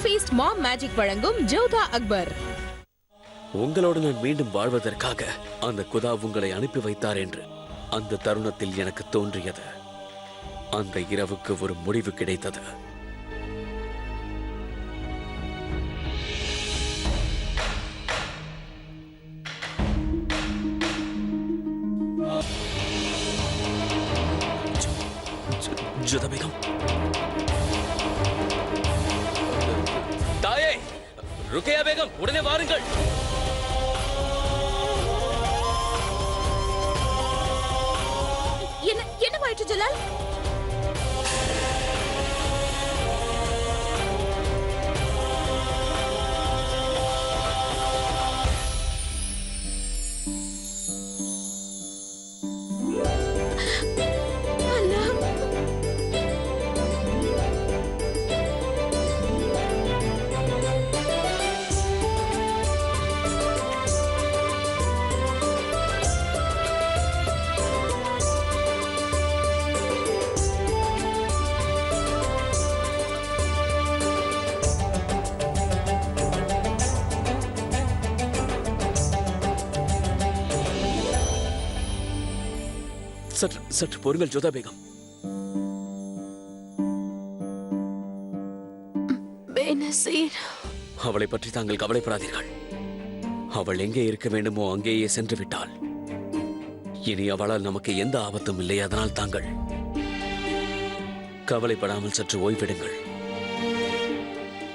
Feast மாம் magic வழங்கும் ஜோதா அக்பர். உங்களோடு நான் மீண்டும் வாழ்வதற்காக அந்த குதா உங்களை அனுப்பி வைத்தார் என்று அந்த தருணத்தில் எனக்கு தோன்றியது. அந்த இரவுக்கு ஒரு முடிவு கிடைத்தது. ஜோதா பேகம், தாயே, ருக்கையா பேகம், உடனே வாருங்கள். என்னவாயிற்று ஜலால்? சற்று பொறுங்கள் ஜோதா பேகம். அவளை பற்றி தாங்கள் கவலைப்படாதீர்கள். அவள் எங்கே இருக்க வேண்டுமோ அங்கேயே சென்று விட்டாள். இனி அவளால் நமக்கு எந்த ஆபத்தும் இல்லை. அதனால் தாங்கள் கவலைப்படாமல் சற்று ஓய்விடுங்கள்.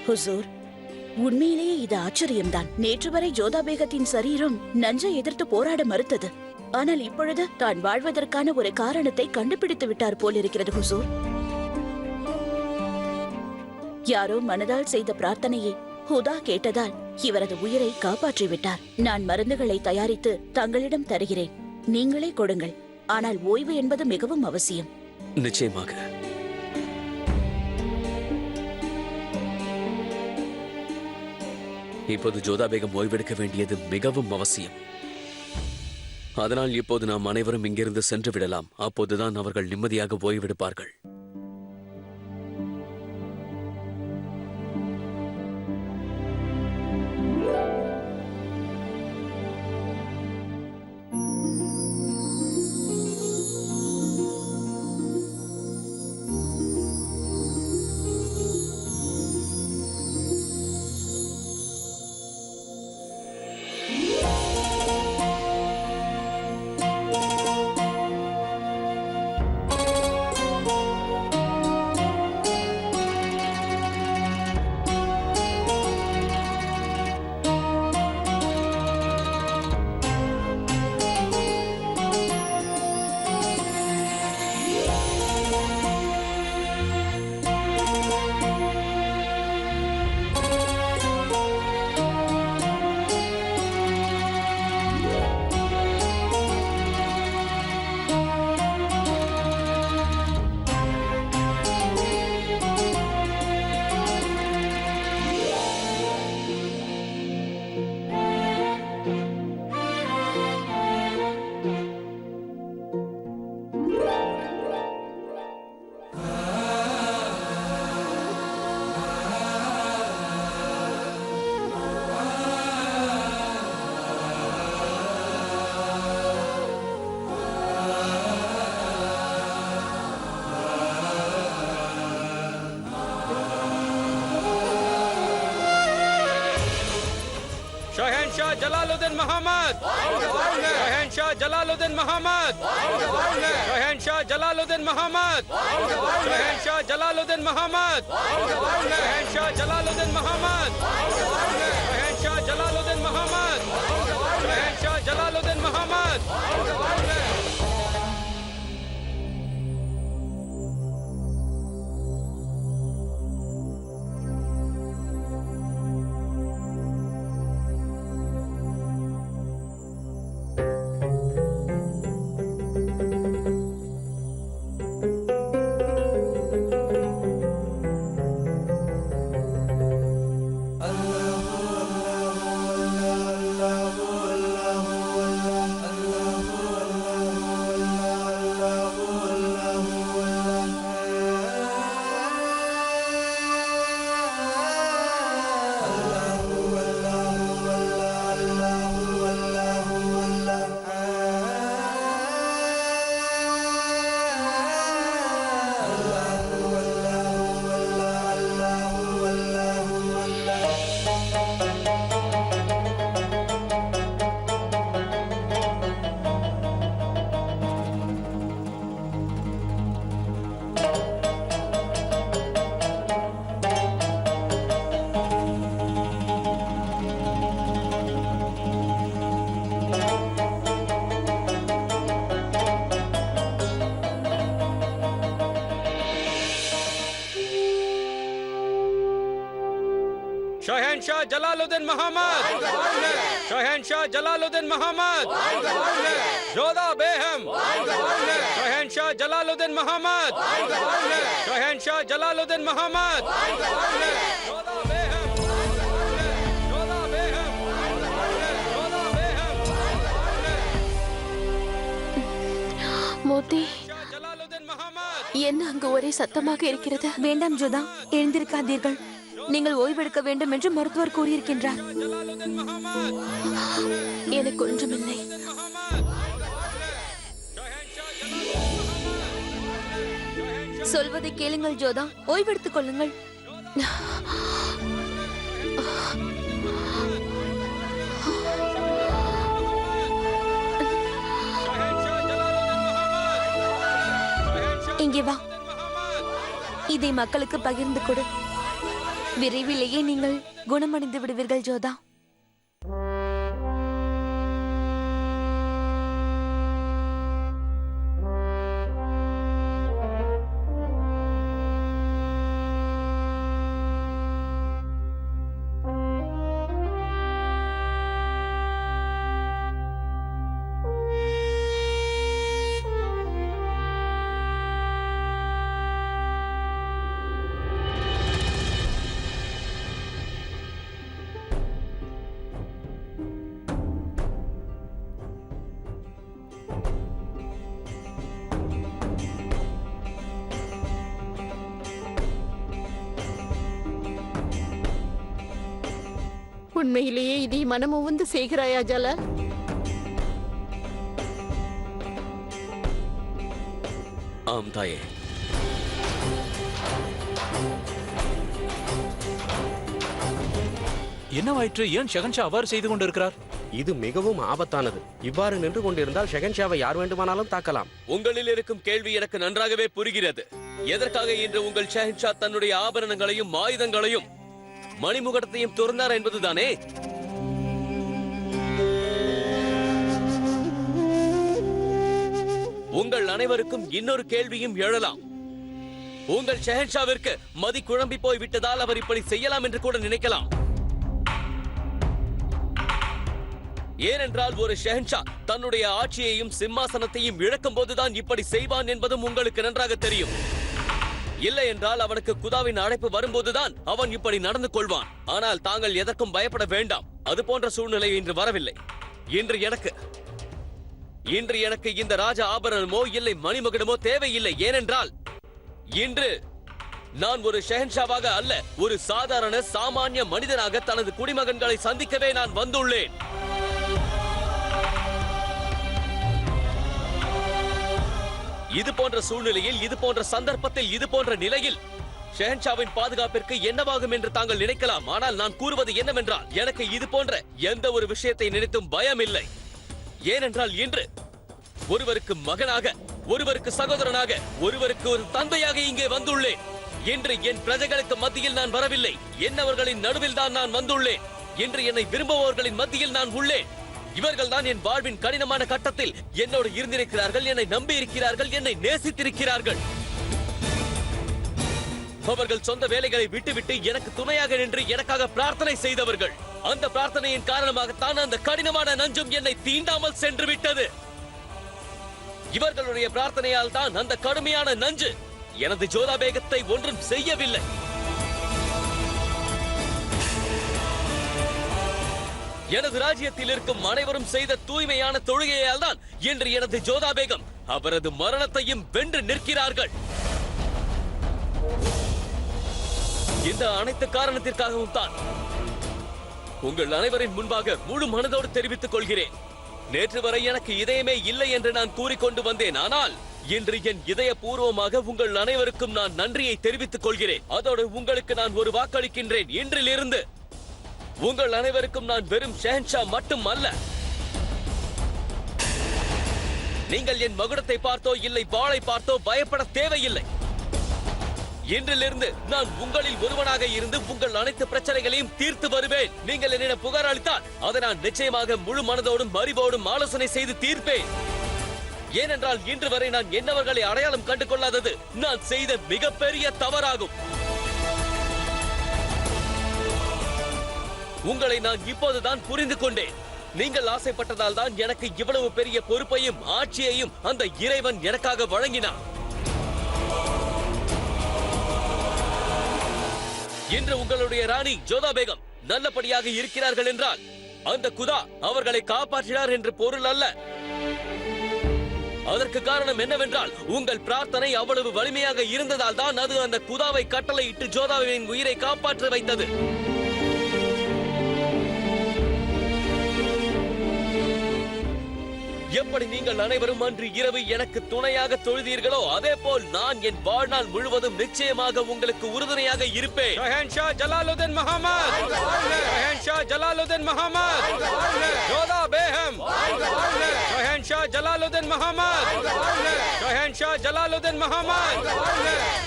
ஹுசூர், உண்மையிலேயே இது ஆச்சரியம்தான். நேற்று வரை ஜோதா பேகத்தின் சரீரம் நஞ்சை எதிர்த்து போராட மறுத்தது. ஆனால் இப்பொழுது தான் வாழ்வதற்கான ஒரு காரணத்தை கண்டுபிடித்து விட்டார் போலிருக்கிறது ஹுசூர். யாரோ மனதால் செய்த பிரார்த்தனையை ஹுதா கேட்டதால் இவரது உயிரை காப்பாற்றி விட்டார். நான் மருந்துகளை தயாரித்து தங்களிடம் தருகிறேன். நீங்களே கொடுங்கள். ஆனால் ஓய்வு என்பது மிகவும் அவசியம். நிச்சயமாக. இப்போது ஜோதா பேகம் ஓய்வெடுக்க வேண்டியது மிகவும் அவசியம். அதனால் இப்போது நாம் அனைவரும் இங்கிருந்து சென்று விடலாம். அப்போதுதான் அவர்கள் நிம்மதியாக ஓய்வெடுப்பார்கள். शहनशाह जलालुद्दीन मोहम्मद, शहनशाह जलालुद्दीन मोहम्मद, शहनशाह जलालुद्दीन मोहम्मद, शहनशाह जलालुद्दीन मोहम्मद, शहनशाह जलालुद्दीन मोहम्मद, शहनशाह जलालुद्दीन मोहम्मद, शहनशाह जलालुद्दीन मोहम्मद. शहनशाह जलालुद्दीन मोहम्मद शहनशाह जलालुद्दीन मोहम्मद जोधा बेगम शहनशाह जलालुद्दीन मोहम्मद शहनशाह जलालुद्दीन मोहम्मद जोधा बेगम जोधा बेगम जोधा बेगम மோத்தி जलालुद्दीन मोहम्मद என்ன அங்கு ஒரே சத்தமாக இருக்கிறது? வேண்டாம் ஜோதா, எழுந்திருக்காதீர்கள். நீங்கள் ஓய்வெடுக்க வேண்டும் என்று மருத்துவர் கூறியிருக்கின்றார். जलालुद्दीन मोहम्मद எனக்கு ஒன்றுமில்லை. சொல்வதை கேளுங்கள் ஜோதா, ஓய்வெடுத்துக் கொள்ளுங்கள். இங்கே வா, இதை மக்களுக்கு பகிர்ந்து கொடு. விரைவிலேயே நீங்கள் குணமடைந்து விடுவீர்கள் ஜோதா. உண்மையிலேயே இதை மனமுவந்து செய்கிறாயா ஜலால்? ஆம் தாயே. என்னவாயிற்று? ஏன் ஷெகன்ஷா அவ்வாறு செய்து கொண்டிருக்கிறார்? இது மிகவும் ஆபத்தானது. இவ்வாறு நின்று கொண்டிருந்தால் ஷெகன்ஷாவை யார் வேண்டுமானாலும் தாக்கலாம். உங்களில் இருக்கும் கேள்வி எனக்கு நன்றாகவே புரிகிறது. எதற்காக இன்று உங்கள் ஷெஹன்ஷா தன்னுடைய ஆபரணங்களையும் ஆயுதங்களையும் மணிமுகடத்தையும் துறந்தார் என்பதுதானே? உங்கள் அனைவருக்கும் இன்னொரு கேள்வியும் எழலாம். உங்கள் ஷெஹன்ஷாவிற்கு மதி குழம்பி போய் விட்டதால் அவர் இப்படி செய்யலாம் என்று கூட நினைக்கலாம். ஏனென்றால் ஒரு ஷெஹன்ஷா தன்னுடைய ஆட்சியையும் சிம்மாசனத்தையும் இழக்கும் போதுதான் இப்படி செய்வான் என்பதும் உங்களுக்கு நன்றாக தெரியும். இல்லை என்றால் அவனுக்கு குதாவின் அழைப்பு வரும்போதுதான் அவன் இப்படி நடந்து கொள்வான். ஆனால் தாங்கள் எதற்கும் பயப்பட வேண்டாம். அது போன்ற சூழ்நிலை இன்று வரவில்லை. இன்று எனக்கு இந்த ராஜ ஆபரணமோ இல்லை மணிமகுடமோ தேவையில்லை. ஏனென்றால் இன்று நான் ஒரு ஷெஹன்ஷாவாக அல்ல, ஒரு சாதாரண சாமானிய மனிதனாக தனது குடிமகன்களை சந்திக்கவே நான் வந்துள்ளேன். இது போன்ற சூழ்நிலையில், இது போன்ற சந்தர்ப்பத்தில், இது போன்ற நிலையில் ஷெஹன்ஷாவின் பாதுகாப்பிற்கு என்னவாகும் என்று தாங்கள் நினைக்கலாம். ஆனால் நான் கூறுவது என்னவென்றால், எனக்கு இது போன்ற எந்த ஒரு விஷயத்தை நினைத்தும் பயம் இல்லை. ஏனென்றால் இன்று ஒருவருக்கு மகனாக, ஒருவருக்கு சகோதரனாக, ஒருவருக்கு ஒரு தந்தையாக இங்கே வந்துள்ளேன். இன்று என் பிரஜைகளுக்கு மத்தியில் நான் வரவில்லை, என்னவர்களின் நடுவில் தான் நான் வந்துள்ளேன். இன்று என்னை விரும்புபவர்களின் மத்தியில் நான் உள்ளேன். இவர்கள் தான் என் வாழ்வின் கடினமான கட்டத்தில் என்னோடு இருந்திருக்கிறார்கள், என்னை நம்பி இருக்கிறார்கள், என்னை நேசித்திருக்கிறார்கள். அவர்கள் சொந்த வேலைகளை விட்டுவிட்டு எனக்கு துணையாக நின்று எனக்காக பிரார்த்தனை செய்தவர்கள். அந்த பிரார்த்தனையின் காரணமாகத்தான் அந்த கடினமான நஞ்சும் என்னை தீண்டாமல் சென்று விட்டது. இவர்களுடைய பிரார்த்தனையால் தான் அந்த கடுமையான நஞ்சு எனது ஜோதா பேகத்தை ஒன்றும் செய்யவில்லை. எனது ராஜ்யத்தில் இருக்கும் அனைவரும் செய்த தூய்மையான தொழுகையால் தான் இன்று எனது ஜோதா பேகம் அவரது மரணத்தையும் வென்று நிற்கிறார்கள். இந்த அனைத்து காரணத்திற்காகவும் தான் உங்கள் அனைவரின் முன்பாக முழு மனதோடு தெரிவித்துக் கொள்கிறேன். நேற்று வரை எனக்கு இதயமே இல்லை என்று நான் கூறிக்கொண்டு வந்தேன். ஆனால் இன்று என் இதயபூர்வமாக உங்கள் அனைவருக்கும் நான் நன்றியை தெரிவித்துக் கொள்கிறேன். அதோடு உங்களுக்கு நான் ஒரு வாக்களிக்கின்றேன். இன்றிலிருந்து உங்கள் அனைவருக்கும் நான் வெறும் ஷெஹன்ஷா மட்டும் அல்ல. நீங்கள் என் மகுடத்தை பார்த்தோ இல்லை வாளை பார்த்தோ பயப்பட தேவையில்லை. இன்றிலிருந்து நான் உங்களில் ஒருவனாக இருந்து உங்கள் அனைத்து பிரச்சனைகளையும் தீர்த்து வருவேன். நீங்கள் என்னிடம் புகார் அளித்தால் அதை நான் நிச்சயமாக முழு மனதோடும் அறிவோடும் ஆலோசனை செய்து தீர்ப்பேன். ஏனென்றால் இன்று வரை நான் என்னவர்களை அடையாளம் கண்டு கொள்ளாதது நான் செய்த மிகப்பெரிய தவறாகும். உங்களை நான் இப்போதுதான் புரிந்து கொண்டேன். நீங்கள் ஆசைப்பட்டதால் தான் எனக்கு இவ்வளவு பெரிய பொறுப்பையும் ஆட்சியையும் அந்த இறைவன் எனக்காக வழங்கினார். இன்று உங்களுடைய ராணி ஜோதா பேகம் நல்லபடியாக இருக்கிறார்கள் என்றால் அந்த குதா அவர்களை காப்பாற்றினார் என்று பொருள் அல்ல. அதற்கு காரணம் என்னவென்றால் உங்கள் பிரார்த்தனை அவ்வளவு வலிமையாக இருந்ததால் தான் அது அந்த குதாவை கட்டளையிட்டு ஜோதாவின் உயிரை காப்பாற்ற வைத்தது. எப்படி நீங்கள் அனைவரும் அன்று இரவு எனக்கு துணையாக தொழுதீர்களோ அதே போல் நான் என் வாழ்நாள் முழுவதும் நிச்சயமாக உங்களுக்கு உறுதுணையாக இருப்பேன். शहंशाह जलालुद्दीन मोहम्मद, शहंशाह जलालुद्दीन मोहम्मद, जोधा बेगम, शहंशाह जलालुद्दीन मोहम्मद, शहंशाह जलालुद्दीन मोहम्मद,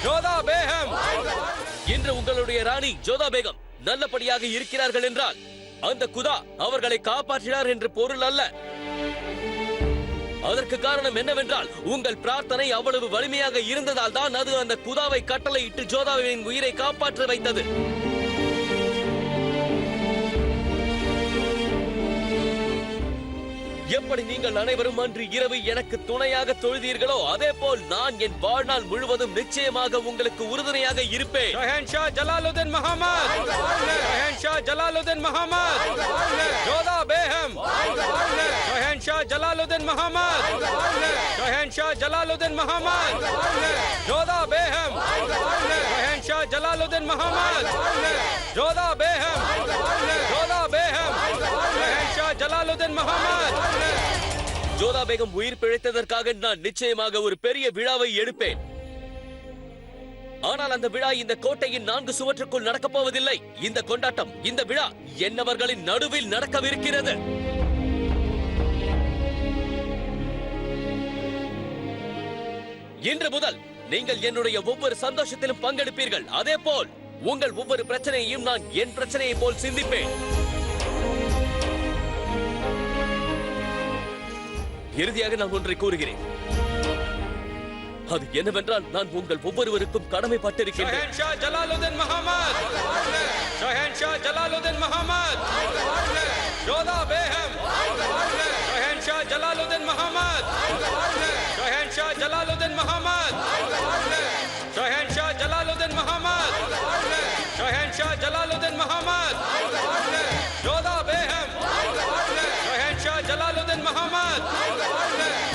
जोधा बेगम. இன்று உங்களுடைய ராணி ஜோதா பேகம் நல்லபடியாக இருக்கிறார்கள் என்றால் அந்த குதா அவர்களை காப்பாற்றினார் என்று பொருள் அல்ல. அதற்கு காரணம் என்னவென்றால் உங்கள் பிரார்த்தனை அவ்வளவு வலிமையாக இருந்ததால் தான் அது அந்த குதாவை கட்டளையிட்டு ஜோதாவின் உயிரை காப்பாற்ற வைத்தது. எப்படி நீங்கள் அனைவரும் அன்று இரவு எனக்கு துணையாக தொழுதீர்களோ அதே போல் நான் என் வாழ்நாள் முழுவதும் நிச்சயமாக உங்களுக்கு உறுதுணையாக இருப்பேன். शहंशाह जलालुद्दीन मोहम्मद, शहंशाह जलालुद्दीन मोहम्मद, जोधा बेगम, शहंशाह जलालुद्दीन मोहम्मद, शहंशाह जलालुद्दीन मोहम्मद, जोधा बेगम, शहंशाह जलालुद्दीन मोहम्मद, जोधा बेगम, जोधा बेगम, शहंशाह जलालुद्दीन मोहम्मद. ஜோதா பேகம் உயிர் பிழைத்ததற்காக நான் நிச்சயமாக ஒரு பெரிய விழாவை எடுப்பேன். ஆனால் அந்த விழா இந்த கோட்டையின் 4 சுவற்றுக்குள் நடக்கப் போவதில்லை. இந்த கொண்டாட்டம், இந்த விழா என்னவர்களின் நடுவில் நடக்கவிருக்கிறது. இன்று முதல் நீங்கள் என்னுடைய ஒவ்வொரு சந்தோஷத்திலும் பங்கெடுப்பீர்கள். அதே போல் உங்கள் ஒவ்வொரு பிரச்சனையையும் நான் என் பிரச்சனையை போல் சிந்திப்பேன். இறுதியாக நான் ஒன்றை கூறுகிறேன். அது என்னவென்றால் நான் உங்கள் ஒவ்வொருவருக்கும் கடமைப்பட்டிருக்கின்றேன். शहंशाह जलालुद्दीन मोहम्मद, शहंशाह जलालुद्दीन मोहम्मद, जोधा बेगम, शहंशाह जलालुद्दीन मोहम्मद, शहंशाह जलालुद्दीन मोहम्मद, शहंशाह जलालुद्दीन मोहम्मद, शहंशाह जलालुद्दीन मोहम्मद, जोधा बेगम, शहंशाह जलालुद्दीन मोहम्मद,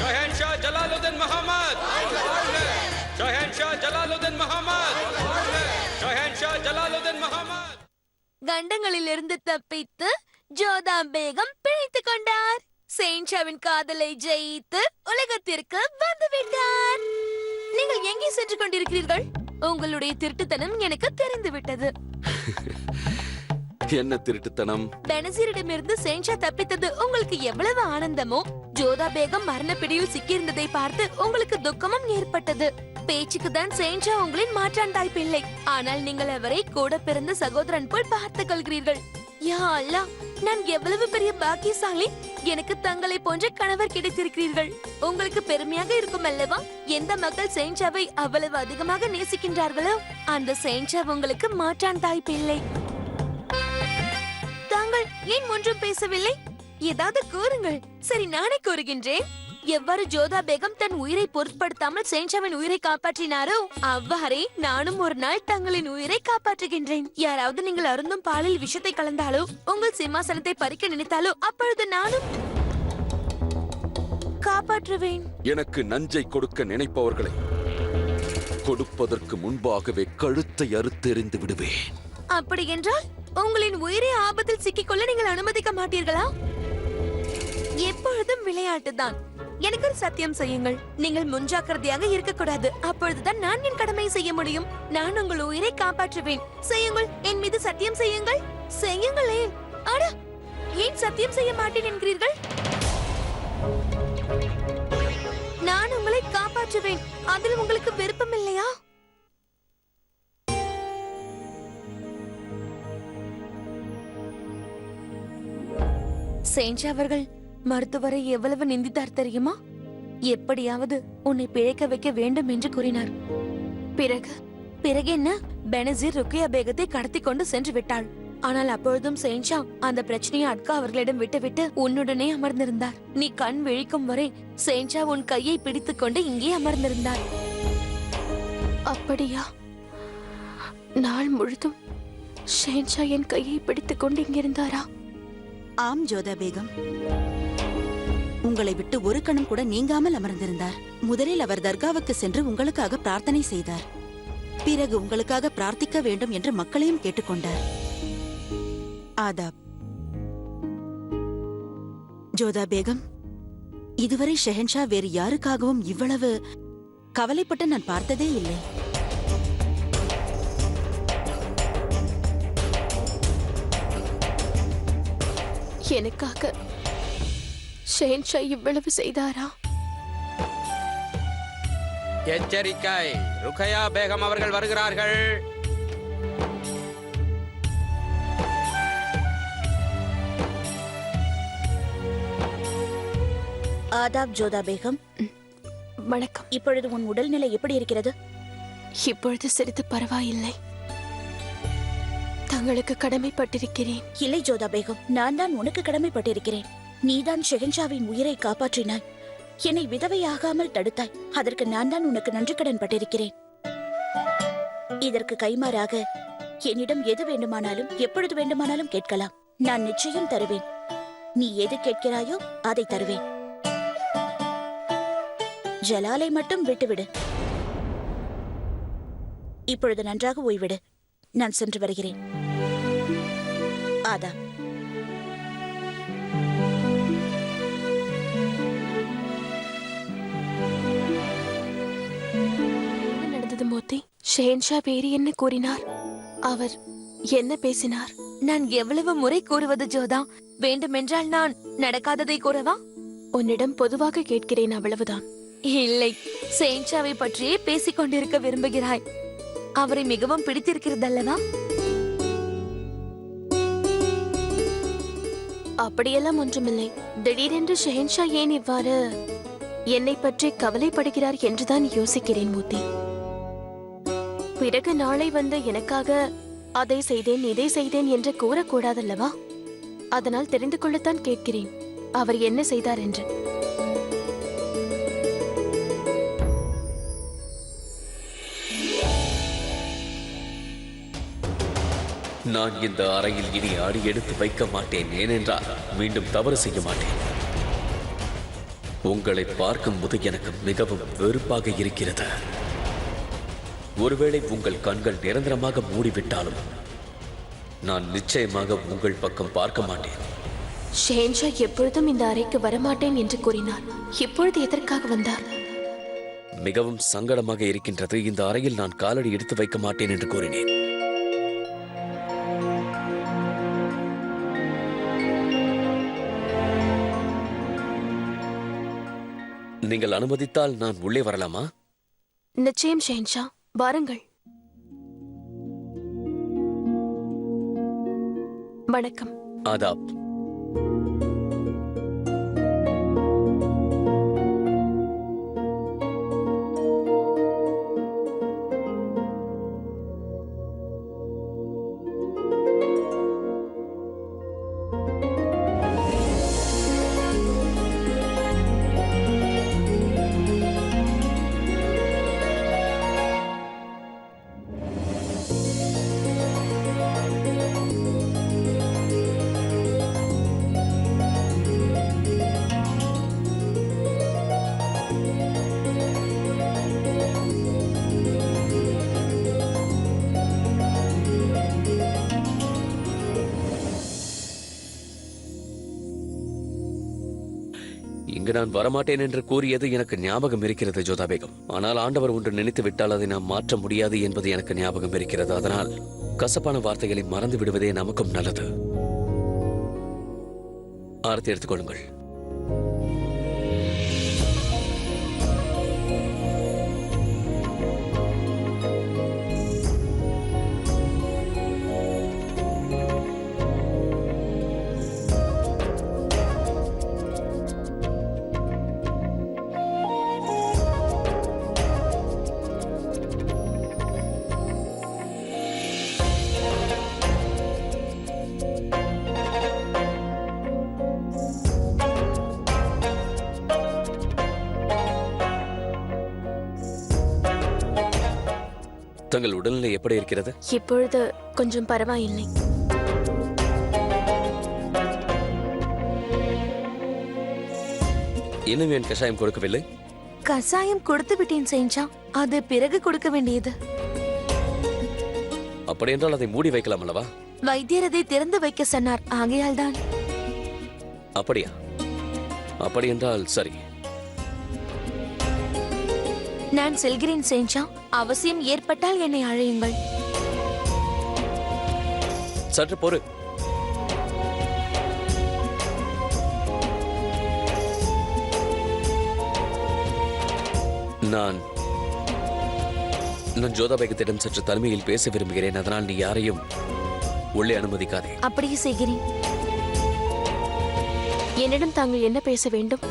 शहंशाह जलालुद्दीन मोहम्मद, शहंशाह जलालुद्दीन मोहम्मद, शहंशाह जलालुद्दीन मोहम्मद. கண்டங்களிலிருந்து தப்பித்து ஜோதா பேகம் பிழைத்துக் கொண்டார். ஷெஹன்ஷாவின் காதலை ஜெயித்து உலகத்திற்கு வந்துவிட்டார். நீங்கள் எங்கே சென்று கொண்டிருக்கிறீர்கள்? உங்களுடைய திருட்டுத்தனம் எனக்கு தெரிந்துவிட்டது. என்ன திருட்டுத்தனம்? பெனசீரிடமிருந்து ஷெஹன்ஷா தப்பித்தது உங்களுக்கு எவ்வளவு ஆனந்தமோ, ஜோதா பேகம் மரண பிடியில் சிக்கியிருந்ததை பார்த்து உங்களுக்கு துக்கமும் ஏற்பட்டது. பேச்சுக்கு தான் ஷெஹன்ஷா உங்களின் மாற்றான் தாய் பிள்ளை. ஆனால் நீங்கள் அவரை கூட பிறந்த சகோதரன் போல் பார்த்துக் கொள்கிறீர்கள். யா அல்லாஹ், நான் எவ்வளவு பெரிய பாக்கியசாலி. எனக்கு தங்களை போன்ற கணவர் கிடைத்திருக்கிறீர்கள். உங்களுக்கு பெருமையாக இருக்கும் அல்லவா? எந்த மக்கள் ஷெஹன்ஷாவை அவ்வளவு அதிகமாக நேசிக்கின்றார்களோ அந்த ஷெஹன்ஷா உங்களுக்கு மாற்றான் தாய் பிள்ளை. தாங்கள் ஏன் ஒன்றும் பேசவில்லை? ஏதாவது கூறுங்கள். சரி, நானே கூறுகின்றேன். எவ்வாறு ஜோதா பேகம் தன் உயிரை பொருட்படுத்தாமல் ஷெஹன்ஷாவின் உயிரை காப்பாற்றினாரோ அவ்வாறே நானும் ஒரு நாள் தங்களின் உயிரை காப்பாற்றுகின்றேன். யாராவது நீங்கள் அருந்தும் பாலில் விஷத்தை கலந்தாலோ உங்கள் சிம்மாசனத்தை பறிக்க நினைத்தாலோ அப்பொழுது நானும் காப்பாற்றுவேன். எனக்கு நஞ்சை கொடுக்க நினைப்பவர்களை கொடுப்பதற்கு முன்பாகவே கழுத்தை அறுத்தெறிந்து விடுவேன். அப்படி என்றால் உங்களின் உயிரை ஆபத்தில் சிக்கிக்கொள்ள நீங்கள் அனுமதிக்க மாட்டீர்களா? எப்பொழுதும் விளையாட்டுதான். எனக்கு ஒரு சத்தியம் செய்யுங்கள். நீங்கள் முன்ஜாக்கிரதையாக இருக்கக்கூடாது. அப்பொழுதுதான் நான் என் கடமையை செய்ய முடியும். நான் உங்கள் உயிரை காப்பாற்றுவேன். செய்யுங்கள், என் மீது சத்தியம் செய்யுங்கள். செய்யுங்களேன். அட, ஏன் சத்தியம் செய்ய மாட்டேன் என்கிறீர்கள்? நான் உங்களை காப்பாற்றுவேன். அதில் உங்களுக்கு விருப்பம் இல்லையா? ஷெஹன்ஷா அவர்கள் மருத்துவரை எவ்வளவு நிந்தித்தார் தெரியுமா? எப்படியாவது உன்னை பிழைக்க வைக்க வேண்டும் என்று கூறினார். பிறகு என்ன? பெனசீர் ருக்கியா பேகத்தை கடத்தி கொண்டு சென்று விட்டாள். ஆனால் அப்பொழுதும் சேன்ஷா அந்த பிரச்சனையை அட்கா அவர்களிடம் விட்டுவிட்டு உன்னுடனே அமர்ந்திருந்தார். நீ கண் விழிக்கும் வரை சேன்ஷா உன் கையை பிடித்துக் கொண்டு இங்கே அமர்ந்திருந்தார். அப்படியா? நாள் முழுதும் ஷேன்ஷா என் கையை பிடித்துக் கொண்டு இங்கிருந்தாரா? ஆம் ஜோதா பேகம், உங்களை விட்டு ஒரு கணம் கூட நீங்காமல் அமர்ந்திருந்தார். முதலில் அவர் தர்காவுக்கு சென்று உங்களுக்காக பிரார்த்தனை செய்தார். பிறகு உங்களுக்காக பிரார்த்திக்க வேண்டும் என்று மக்களையும் கேட்டுக்கொண்டார். ஆதாப். ஜோதா பேகம், இதுவரை ஷெஹன்ஷா வேறு யாருக்காகவும் இவ்வளவு கவலைப்பட்டு நான் பார்த்ததே இல்லை. எனக்காக ஷேன்ஷா இவ்வளவு செய்தாரா? எச்சரிக்கை, ருக்கையா பேகம் அவர்கள் வருகிறார்கள். ஆதாப் ஜோதா பேகம். வணக்கம். இப்பொழுது உன் உடல்நிலை எப்படி இருக்கிறது? இப்பொழுது சிறிது பரவாயில்லை. தங்களுக்கு கடமைப்பட்டிருக்கிறேன். இல்லை ஜோதா பேகம், நான் தான் உனக்கு கடமைப்பட்டிருக்கிறேன். நீதான் ஷெஹன்ஷாவின் உயிரை காப்பாற்றினாய், என்னை விதவையாகாமல் தடுத்தாய். அதற்கு நான் தான் உனக்கு நன்றி கடன் பட்டிருக்கிறேன். இதற்கு கைமாறாக என்னிடம் எது வேண்டுமானாலும் எப்பொழுது வேண்டுமானாலும் கேட்கலாம். நான் நிச்சயம் தருவேன். நீ எது கேட்கிறாயோ அதை தருவேன். ஜலாலை மட்டும் விட்டுவிடு. இப்பொழுது நன்றாக ஓய்விடு. நான் சென்று வருகிறேன். ஆதா. என்ன நடந்தது மோத்தி? ஷேன்ஷா வேறு என்ன கூறினார்? அவர் என்ன பேசினார்? நான் எவ்வளவு முறை கூறுவது ஜோதா? வேண்டுமென்றால் நான் நடக்காததை கூறவா? உன்னிடம் பொதுவாக கேட்கிறேன், அவ்வளவுதான். இல்லை, சேன்ஷாவை பற்றியே பேசிக் கொண்டிருக்க விரும்புகிறாய். அவரை மிகவும் பிடித்திருக்கிறதல்லவா? அப்படியெல்லாம் ஒன்றுமில்லை. திடீரென்று ஷெஹன்ஷா ஏன் இவ்வாறு என்னை பற்றி கவலைப்படுகிறார் என்றுதான் யோசிக்கிறேன் மூர்த்தி. பிறகு நாளை வந்து எனக்காக அதை செய்தேன் இதை செய்தேன் என்று கூறக்கூடாதல்லவா? அதனால் தெரிந்து கொள்ளத்தான் கேட்கிறேன் அவர் என்ன செய்தார் என்று. நான் இந்த அறையில் இனி அடி எடுத்து வைக்க மாட்டேன். ஏனென்றால் மீண்டும் தவறு செய்ய மாட்டேன். உங்களை பார்க்கும்போது எனக்கு மிகவும் வெறுப்பாக இருக்கிறது. ஒருவேளை உங்கள் கண்கள் நிரந்தரமாக மூடிவிட்டாலும் நான் நிச்சயமாக உங்கள் பக்கம் பார்க்க மாட்டேன். ஷெஹன்ஷா எப்பொழுதும் இந்த அறைக்கு வரமாட்டேன் என்று கூறினார். இப்பொழுது எதற்காக வந்தார்? மிகவும் சங்கடமாக இருக்கின்றது. இந்த அறையில் நான் காலடி எடுத்து வைக்க மாட்டேன் என்று கூறினேன். நீங்கள் அனுமதித்தால் நான் உள்ளே வரலாமா? நிச்சயம் ஷெஹன்ஷா, வாருங்கள். வணக்கம். ஆதாப். இங்கு நான் வரமாட்டேன் என்று கூறியது எனக்கு ஞாபகம் இருக்கிறது ஜோதா பேகம். ஆனால் ஆண்டவர் ஒன்று நினைத்து விட்டால் அதை நாம் மாற்ற முடியாது என்பது எனக்கு ஞாபகம் இருக்கிறது. அதனால் கசப்பான வார்த்தைகளை மறந்து விடுவதே நமக்கும் நல்லது. ஆரத்தி எடுத்துக்கொள்ளுங்கள். தங்கள் உடல்நிலை எப்படி இருக்கிறது? இப்பொழுது கொஞ்சம் பரவாயில்லை. இன்னும் ஏன் கஷாயம் கொடுக்கவில்லை? கசாயம் கொடுத்து விட்டேன் செஞ்சா, அது பிறகு கொடுக்க வேண்டியது. அப்படி என்றால் அதை மூடி வைக்கலாம் அல்லவா? வைத்தியர் அதை திறந்து வைக்க சொன்னார், ஆகையால் தான். அப்படியா? அப்படி என்றால் சரி. நான் செல்கிறேன் செஞ்சா, அவசியம் ஏற்பட்டால் என்னை அழையுங்கள். சற்று பொறு. நான் ஜோதாபேகத்திடம் சற்று தனிமையில் பேச விரும்புகிறேன். அதனால் நீ யாரையும் உள்ளே அனுமதிக்காதே. அப்படியே செய்கிறேன். என்னிடம் தாங்கள் என்ன பேச வேண்டும்?